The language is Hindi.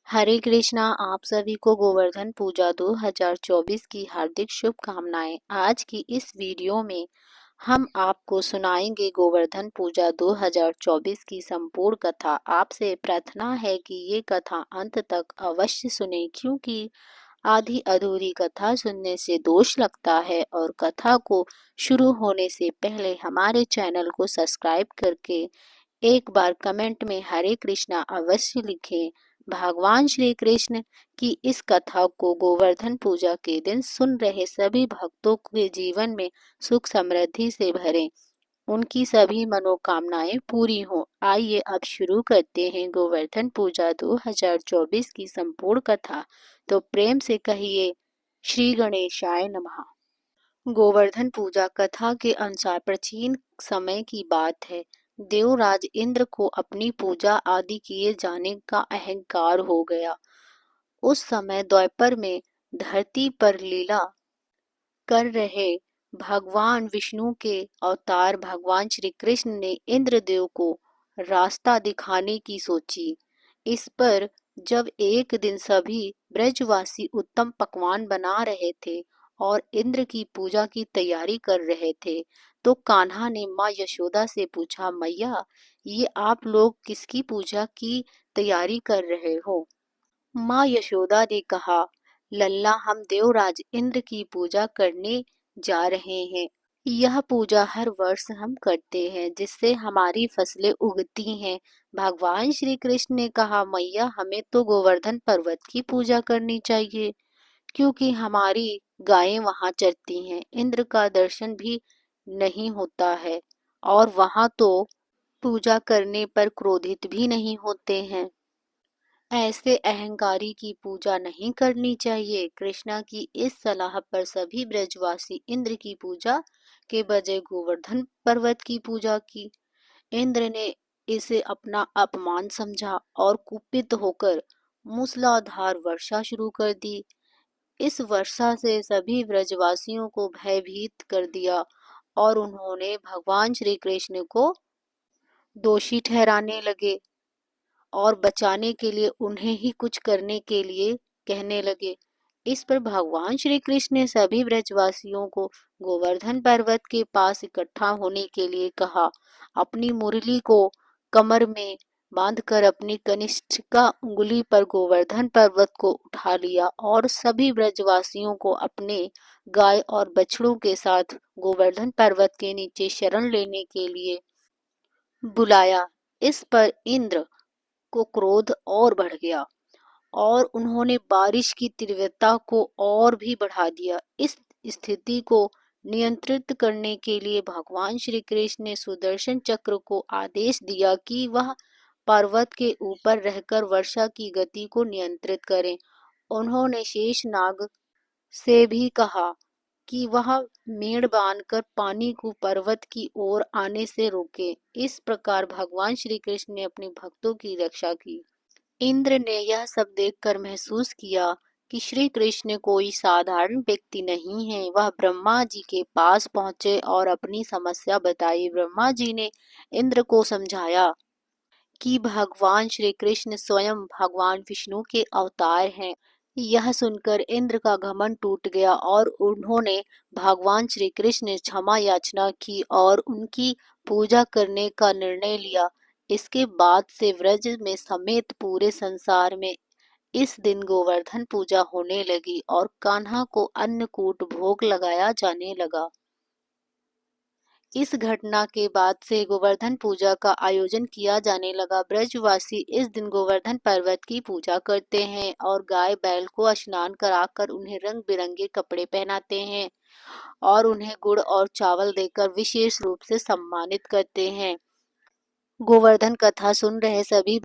हरे कृष्णा। आप सभी को गोवर्धन पूजा 2024 की हार्दिक शुभकामनाएं। आज की इस वीडियो में हम आपको सुनाएंगे गोवर्धन पूजा 2024 की संपूर्ण कथा। आपसे प्रार्थना है कि ये कथा अंत तक अवश्य सुने, क्योंकि आधी अधूरी कथा सुनने से दोष लगता है। और कथा को शुरू होने से पहले हमारे चैनल को सब्सक्राइब करके एक बार कमेंट में हरे कृष्णा अवश्य लिखें। भगवान श्री कृष्ण की इस कथा को गोवर्धन पूजा के दिन सुन रहे सभी भक्तों के जीवन में सुख समृद्धि से भरें, उनकी सभी मनोकामनाएं पूरी हों। आइए अब शुरू करते हैं गोवर्धन पूजा 2024 की संपूर्ण कथा। तो प्रेम से कहिए श्री गणेशाय नमः। गोवर्धन पूजा कथा के अनुसार प्राचीन समय की बात है। देवराज इंद्र को अपनी पूजा आदि किए जाने का अहंकार हो गया। उस समय द्वापर में धरती पर लीला कर रहे भगवान विष्णु के अवतार भगवान श्री कृष्ण ने इंद्रदेव को रास्ता दिखाने की सोची। इस पर जब एक दिन सभी ब्रजवासी उत्तम पकवान बना रहे थे और इंद्र की पूजा की तैयारी कर रहे थे, तो कान्हा ने माँ यशोदा से पूछा, मैया, ये आप लोग किसकी पूजा की तैयारी कर रहे हो? माँ यशोदा ने कहा, लल्ला, हम देवराज इंद्र की पूजा करने जा रहे हैं। यह पूजा हर वर्ष हम करते हैं, जिससे हमारी फसलें उगती हैं। भगवान श्री कृष्ण ने कहा, मैया, हमें तो गोवर्धन पर्वत की पूजा करनी चाहिए, क्योंकि हमारी गायें वहां चरती हैं। इंद्र का दर्शन भी नहीं होता है और वहां तो पूजा करने पर क्रोधित भी नहीं होते हैं। ऐसे अहंकारी की पूजा नहीं करनी चाहिए। कृष्णा की इस सलाह पर सभी ब्रजवासी इंद्र की पूजा के बजाय गोवर्धन पर्वत की पूजा की। इंद्र ने इसे अपना अपमान समझा और कुपित होकर मूसलाधार वर्षा शुरू कर दी। इस वर्षा से सभी ब्रजवासियों को भयभीत कर दिया और उन्होंने भगवान श्री कृष्ण को दोषी ठहराने लगे और बचाने के लिए उन्हें ही कुछ करने के लिए कहने लगे। इस पर भगवान श्री कृष्ण ने सभी ब्रजवासियों को गोवर्धन पर्वत के पास इकट्ठा होने के लिए कहा। अपनी मुरली को कमर में बांधकर अपनी कनिष्ठिका उंगली पर गोवर्धन पर्वत को उठा लिया और सभी ब्रजवासियों को अपने गाय और बछड़ों के साथ गोवर्धन पर्वत के नीचे शरण लेने के लिए बुलाया। इस पर इंद्र को क्रोध और बढ़ गया और उन्होंने बारिश की तीव्रता को और भी बढ़ा दिया। इस स्थिति को नियंत्रित करने के लिए भगवान श्री कृष्ण ने सुदर्शन चक्र को आदेश दिया कि वह पर्वत के ऊपर रहकर वर्षा की गति को नियंत्रित करें। उन्होंने शेषनाग से भी कहा कि वह मेड़ बांधकर पानी को पर्वत की ओर आने से रोके। इस प्रकार भगवान श्री कृष्ण ने अपने भक्तों की रक्षा की। इंद्र ने यह सब देखकर महसूस किया कि श्री कृष्ण कोई साधारण व्यक्ति नहीं है। वह ब्रह्मा जी के पास पहुंचे और अपनी समस्या बताई। ब्रह्मा जी ने इंद्र को समझाया कि भगवान श्री कृष्ण स्वयं भगवान विष्णु के अवतार हैं। यह सुनकर इंद्र का घमंड टूट गया और उन्होंने भगवान श्री कृष्ण से क्षमा याचना की और उनकी पूजा करने का निर्णय लिया। इसके बाद से व्रज में समेत पूरे संसार में इस दिन गोवर्धन पूजा होने लगी और कान्हा को अन्नकूट भोग लगाया जाने लगा। इस घटना के बाद से गोवर्धन पूजा का आयोजन किया जाने लगा। ब्रजवासी इस दिन गोवर्धन पर्वत की पूजा करते हैं और गाय बैल को स्नान कराकर उन्हें रंग बिरंगे कपड़े पहनाते हैं और उन्हें गुड़ और चावल देकर विशेष रूप से सम्मानित करते हैं। गोवर्धन कथा सुन रहे सभी